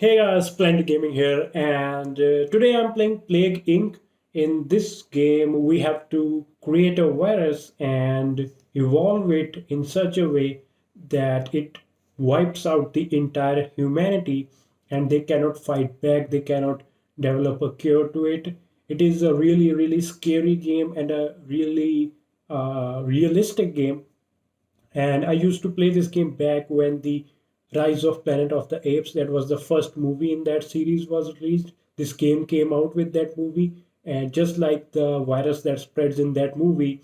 Hey guys, Planet Gaming here, and today I'm playing Plague Inc. In this game, we have to create a virus and evolve it in such a way that it wipes out the entire humanity, and they cannot fight back, they cannot develop a cure to it. It is a really, really scary game and a really realistic game, and I used to play this game back when the Rise of Planet of the Apes, that was the first movie in that series, was released. This game came out with that movie, and just like the virus that spreads in that movie,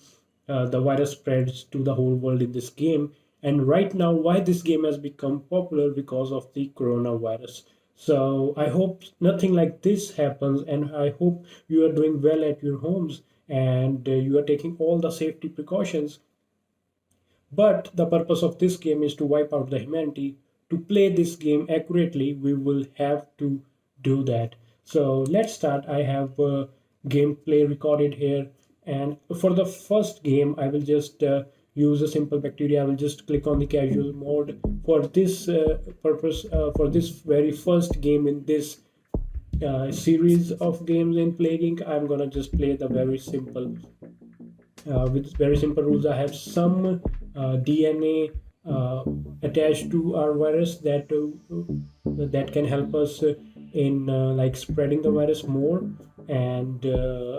the virus spreads to the whole world in this game. And right now, why this game has become popular because of the coronavirus. So I hope nothing like this happens, and I hope you are doing well at your homes and you are taking all the safety precautions. But the purpose of this game is to wipe out the humanity. To play this game accurately, we will have to do that. So let's start. I have gameplay recorded here. And for the first game, I will just use a simple bacteria. I will just click on the casual mode. For this purpose, for this very first game in this series of games in Plague, I'm gonna just play the very simple with very simple rules. I have some DNA attached to our virus that can help us in like spreading the virus more. And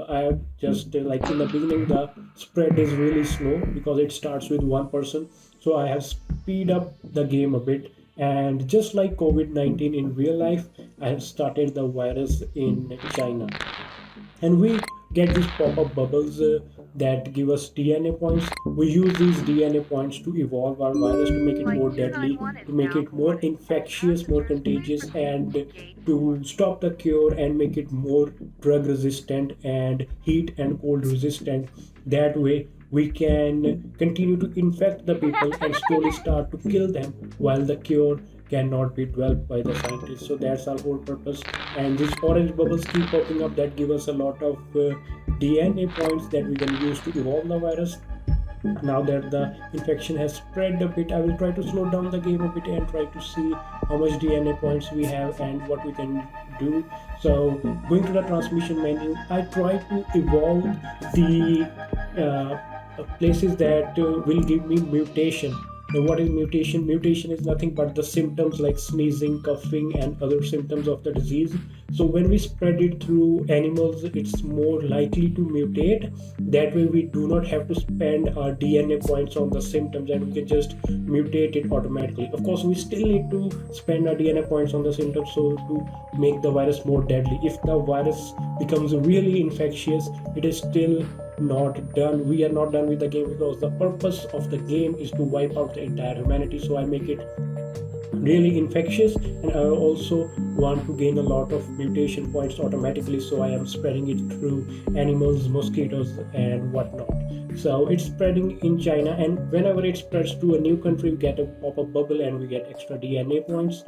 I have just like in the beginning, the spread is really slow because it starts with one person. So I have speed up the game a bit. And just like COVID-19 in real life, I have started the virus in China, and we get these pop-up bubbles that give us DNA points. We use these DNA points to evolve our virus, to make it more deadly, to make it more infectious, more contagious, and to stop the cure and make it more drug resistant and heat and cold resistant. That way we can continue to infect the people and slowly start to kill them while the cure cannot be developed by the scientists. So that's our whole purpose. And these orange bubbles keep popping up that give us a lot of DNA points that we can use to evolve the virus. Now that the infection has spread a bit, I will try to slow down the game a bit and try to see how much DNA points we have and what we can do. So going to the transmission menu, I try to evolve the places that will give me mutation. Now, what is mutation? Mutation is nothing but the symptoms like sneezing, coughing, and other symptoms of the disease. So when we spread it through animals, it's more likely to mutate. That way, we do not have to spend our DNA points on the symptoms, and we can just mutate it automatically. Of course, we still need to spend our DNA points on the symptoms so to make the virus more deadly. If the virus becomes really infectious, it is still not done. We are not done with the game because the purpose of the game is to wipe out the entire humanity. So I make it really infectious, and I also want to gain a lot of mutation points automatically, so I am spreading it through animals, mosquitoes, and whatnot. So it's spreading in China, and whenever it spreads to a new country, we get a pop-up bubble and we get extra DNA points.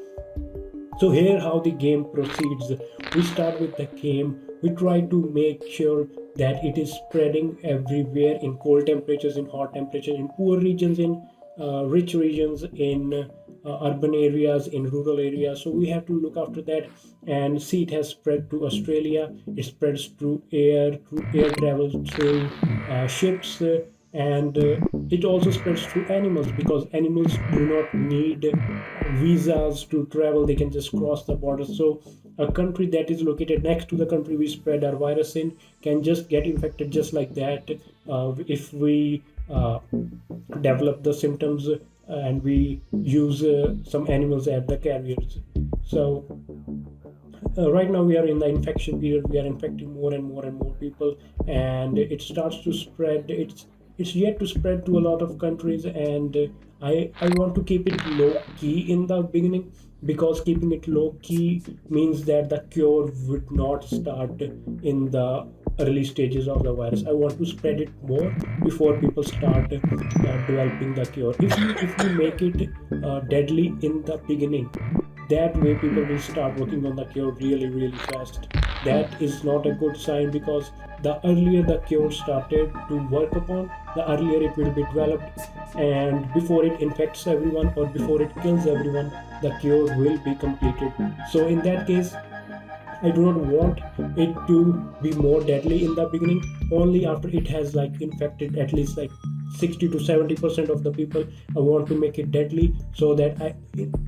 So here how the game proceeds. We start with the game. We try to make sure that it is spreading everywhere, in cold temperatures, in hot temperatures, in poor regions, in rich regions, in urban areas, in rural areas. So we have to look after that and see it has spread to Australia. It spreads through air travel, through ships, and it also spreads through animals because animals do not need visas to travel. They can just cross the border. So a country that is located next to the country we spread our virus in can just get infected just like that if we develop the symptoms and we use some animals as the carriers. So right now we are in the infection period. We are infecting more and more and more people, and it starts to spread. It's yet to spread to a lot of countries, and I want to keep it low key in the beginning, because keeping it low key means that the cure would not start in the early stages of the virus. I want to spread it more before people start developing the cure. If you make it deadly in the beginning, that way people will start working on the cure really fast. That is not a good sign, because the earlier the cure started to work upon, the earlier it will be developed, and before it infects everyone or before it kills everyone, the cure will be completed. So in that case, I do not want it to be more deadly in the beginning. Only after it has like infected at least like 60 to 70% of the people, I want to make it deadly, so that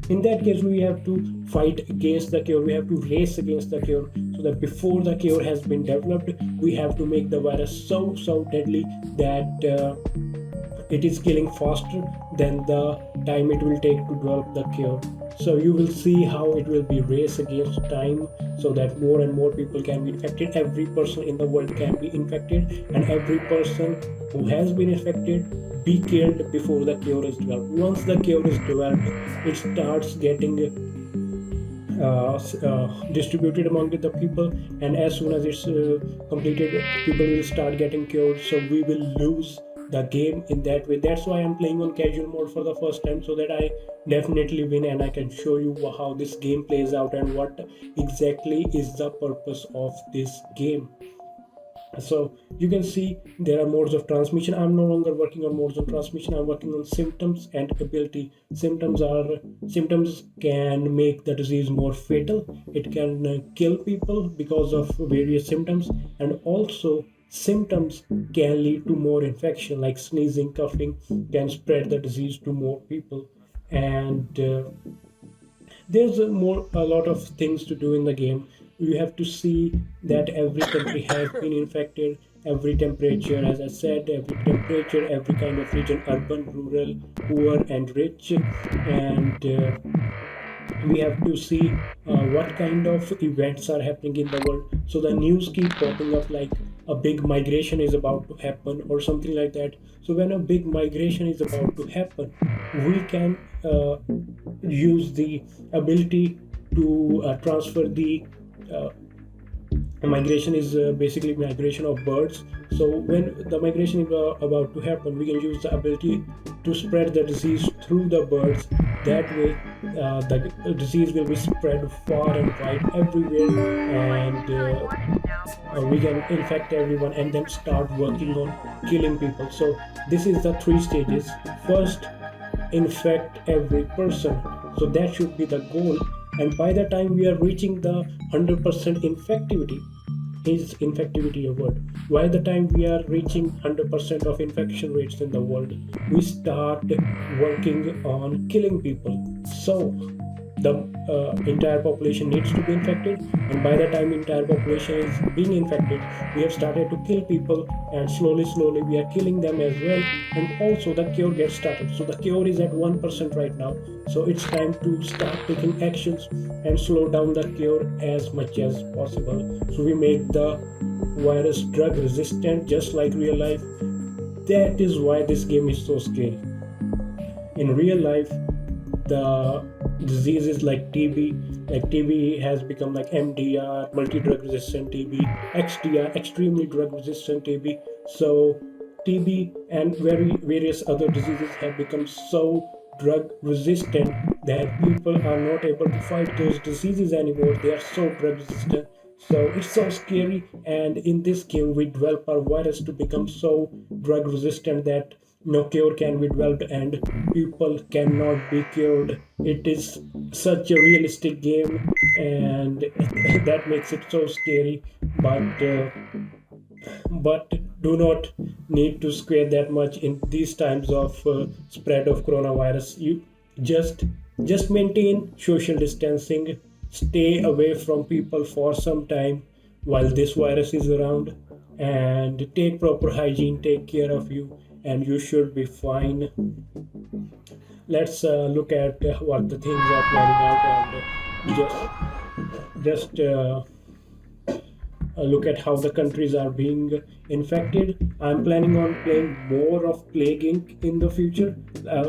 in that case we have to fight against the cure. We have to race against the cure, so that before the cure has been developed, we have to make the virus so deadly that it is killing faster than the time it will take to develop the cure. So you will see how it will be race against time, so that more and more people can be infected. Every person in the world can be infected, and every person who has been infected be killed before the cure is developed. Once the cure is developed, it starts getting distributed among the people, and as soon as it's completed, people will start getting cured, so we will lose the game in that way. That's why I'm playing on casual mode for the first time, so that I definitely win and I can show you how this game plays out and what exactly is the purpose of this game. So you can see there are modes of transmission. I'm no longer working on modes of transmission, I'm working on symptoms and ability. Symptoms can make the disease more fatal. It can kill people because of various symptoms, and also symptoms can lead to more infection, like sneezing, coughing can spread the disease to more people. And there's a lot of things to do in the game. You have to see that every country has been infected, every temperature, as I said, every temperature, every kind of region, urban, rural, poor and rich. And we have to see what kind of events are happening in the world. So the news keep popping up like a big migration is about to happen or something like that. So when a big migration is about to happen, we can use the ability to transfer the uh, migration is basically migration of birds. So when the migration is about to happen, we can use the ability to spread the disease through the birds. That way the disease will be spread far and wide everywhere, and we can infect everyone and then start working on killing people. So this is the three stages. First, infect every person, so that should be the goal. And by the time we are reaching the 100% infectivity, is infectivity a word? By the time we are reaching 100% of infection rates in the world, we start working on killing people. So the entire population needs to be infected, and by the time entire population is being infected, we have started to kill people, and slowly we are killing them as well. And also the cure gets started. So the cure is at 1% right now, so it's time to start taking actions and slow down the cure as much as possible, so we make the virus drug resistant, just like real life. That is why this game is so scary. In real life, the diseases like TB has become like MDR, multi-drug resistant TB, XDR, extremely drug resistant TB. So TB and various other diseases have become so drug resistant that people are not able to fight those diseases anymore. They are so drug resistant. So it's so scary, and in this game we develop our virus to become so drug resistant that no cure can be developed and people cannot be cured. It is such a realistic game, and that makes it so scary. But do not need to square that much in these times of spread of coronavirus. You just just maintain social distancing, stay away from people for some time while this virus is around, and take proper hygiene, take care of you, and you should be fine. Let's look at what the things are planning out, and just look at how the countries are being infected. I'm planning on playing more of Plague Inc. in the future.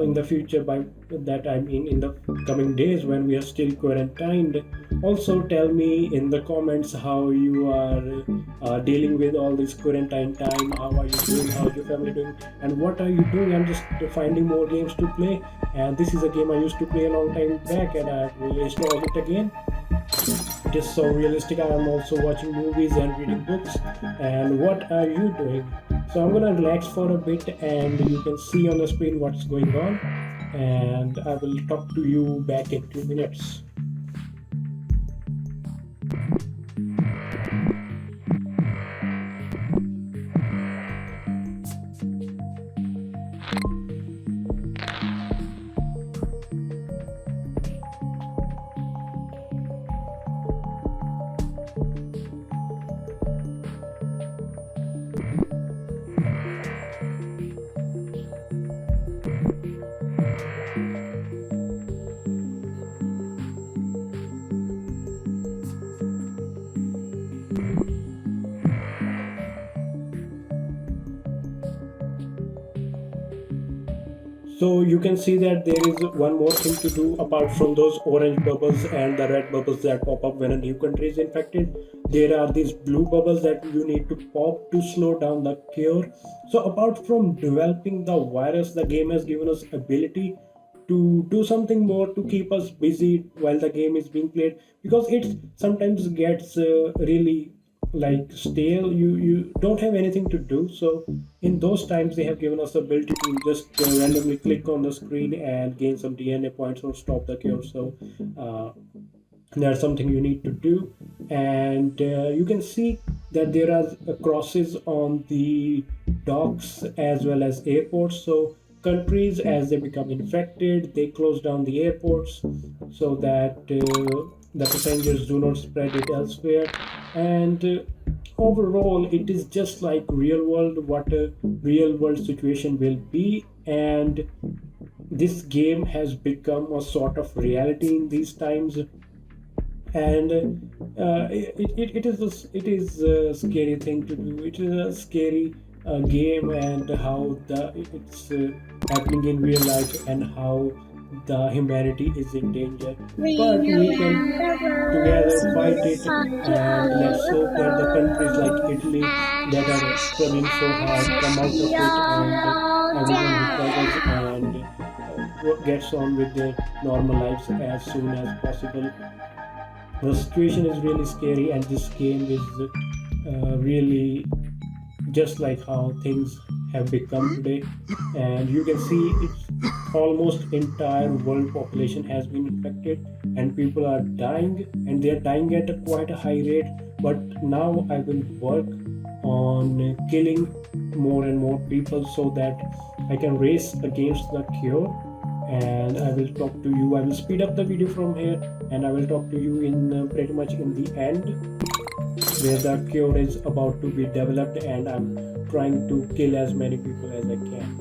In the future, by that I mean in the coming days when we are still quarantined. Also, tell me in the comments how you are dealing with all this quarantine time. How are you doing? How's your family doing? And what are you doing? I'm just finding more games to play. And this is a game I used to play a long time back, and I will install it again. It is so realistic. I am also watching movies and reading books. And what are you doing? So I'm gonna relax for a bit, and you can see on the screen what's going on, and I will talk to you back in 2 minutes. So you can see that there is one more thing to do apart from those orange bubbles and the red bubbles that pop up when a new country is infected. There are these blue bubbles that you need to pop to slow down the cure. So apart from developing the virus, the game has given us ability to do something more to keep us busy while the game is being played, because it sometimes gets really like stale. You don't have anything to do, so in those times they have given us the ability to just randomly click on the screen and gain some DNA points or stop the cure. So uh, that's something you need to do. And you can see that there are crosses on the docks as well as airports. So countries, as they become infected, they close down the airports so that the passengers do not spread it elsewhere. And overall it is just like real world, what a real world situation will be. And this game has become a sort of reality in these times. And it is a scary thing to do. It is a scary game, and how it's happening in real life, and how the humanity is in danger. But we can together fight it, and let's hope that the countries like Italy that are struggling so hard come out of it, and everyone recovers and gets on with their normal lives as soon as possible. The situation is really scary, and this game is really just like how things have become today. And you can see it's almost entire world population has been infected, and people are dying, and they are dying at a quite a high rate. But now I will work on killing more and more people so that I can race against the cure. And I will talk to you. I will speed up the video from here, and I will talk to you in pretty much in the end, where the cure is about to be developed, and I'm trying to kill as many people as I can.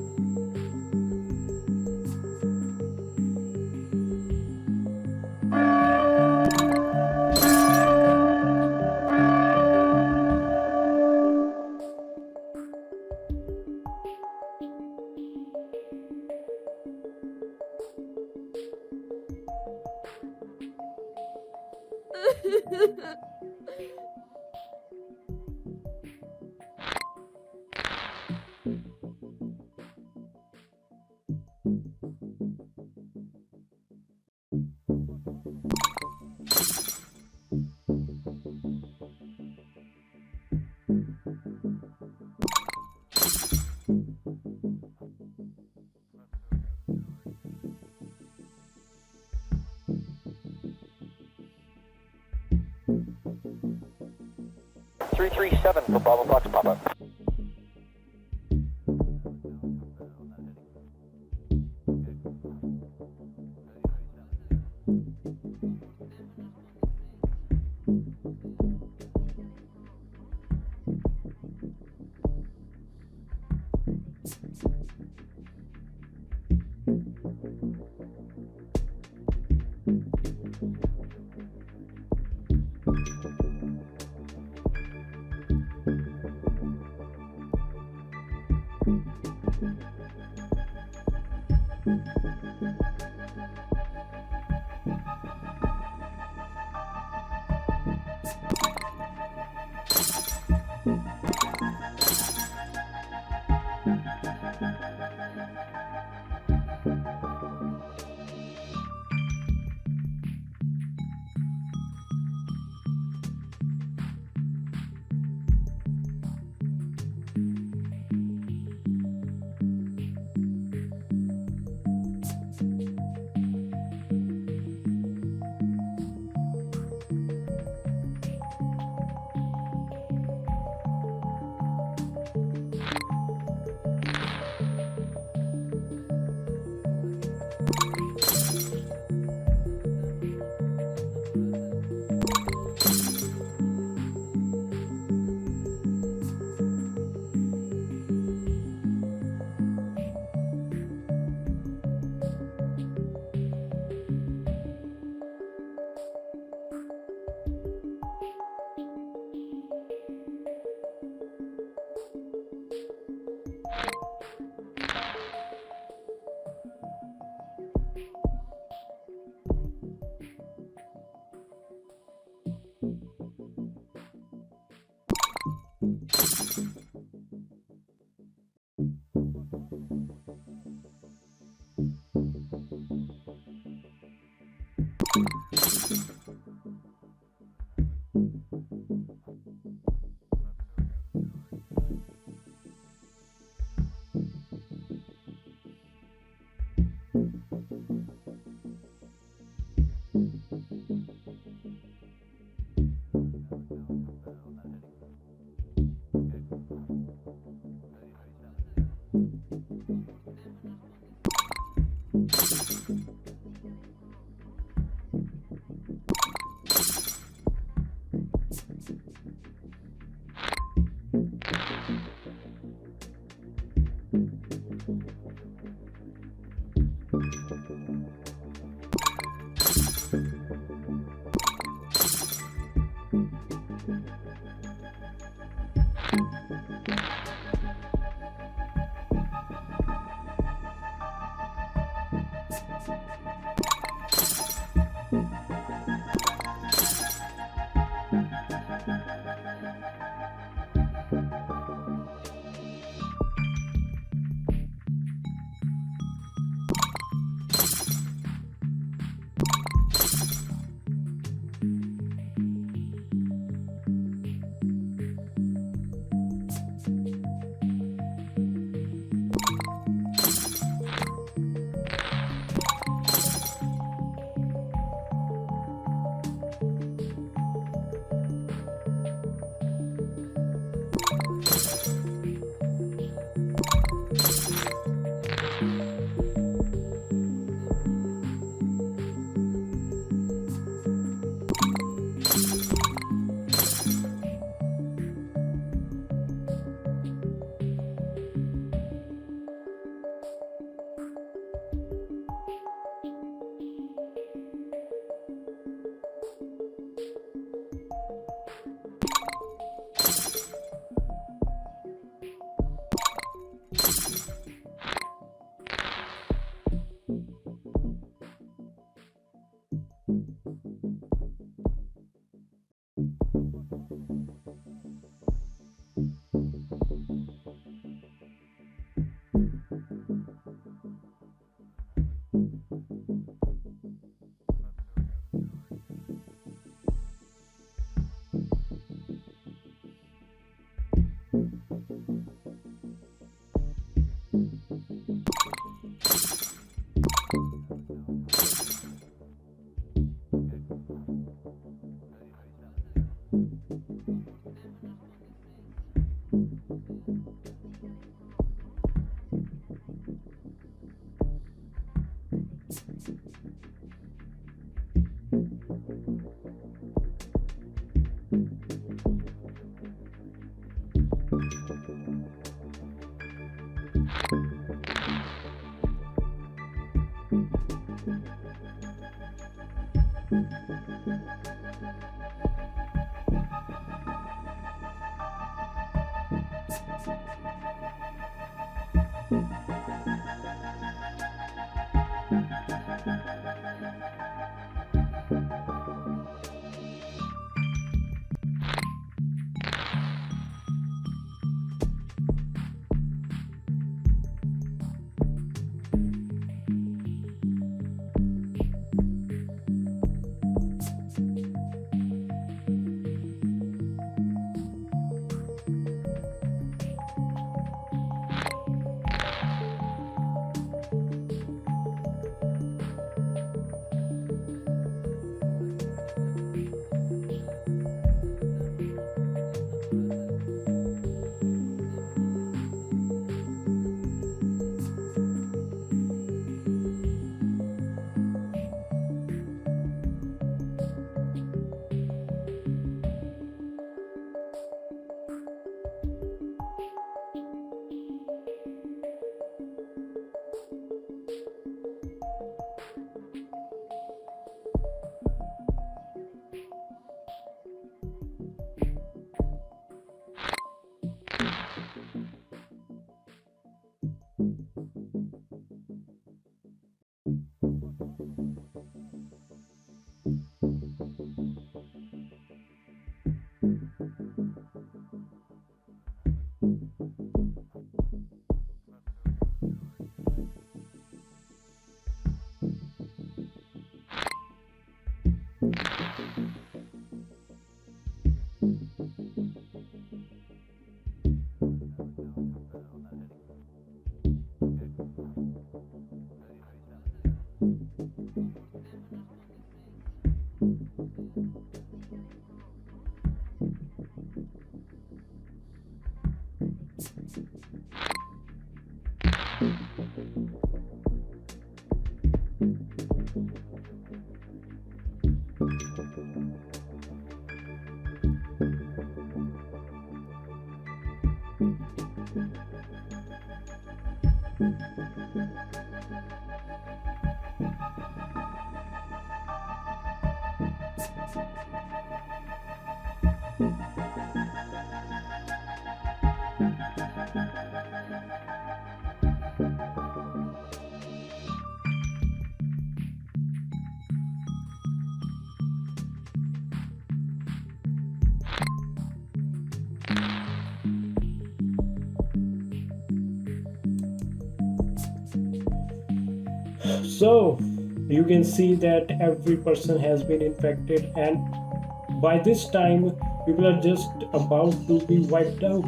337 for Bravo Fox Papa. So you can see that every person has been infected, and by this time, people are just about to be wiped out.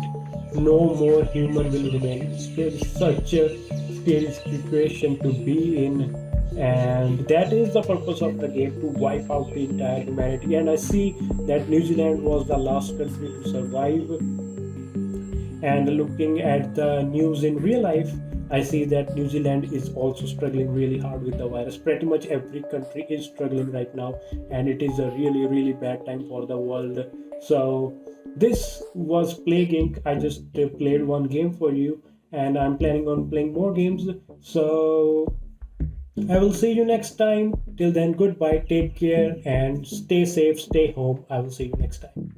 No more human will remain. It's such a scary situation to be in, and that is the purpose of the game, to wipe out the entire humanity. And I see that New Zealand was the last country to survive, and looking at the news in real life, I see that New Zealand is also struggling really hard with the virus. Pretty much every country is struggling right now, and it is a really, really bad time for the world. So, this was Plague Inc. I just played one game for you, and I'm planning on playing more games. So, I will see you next time. Till then, goodbye, take care, and stay safe, stay home. I will see you next time.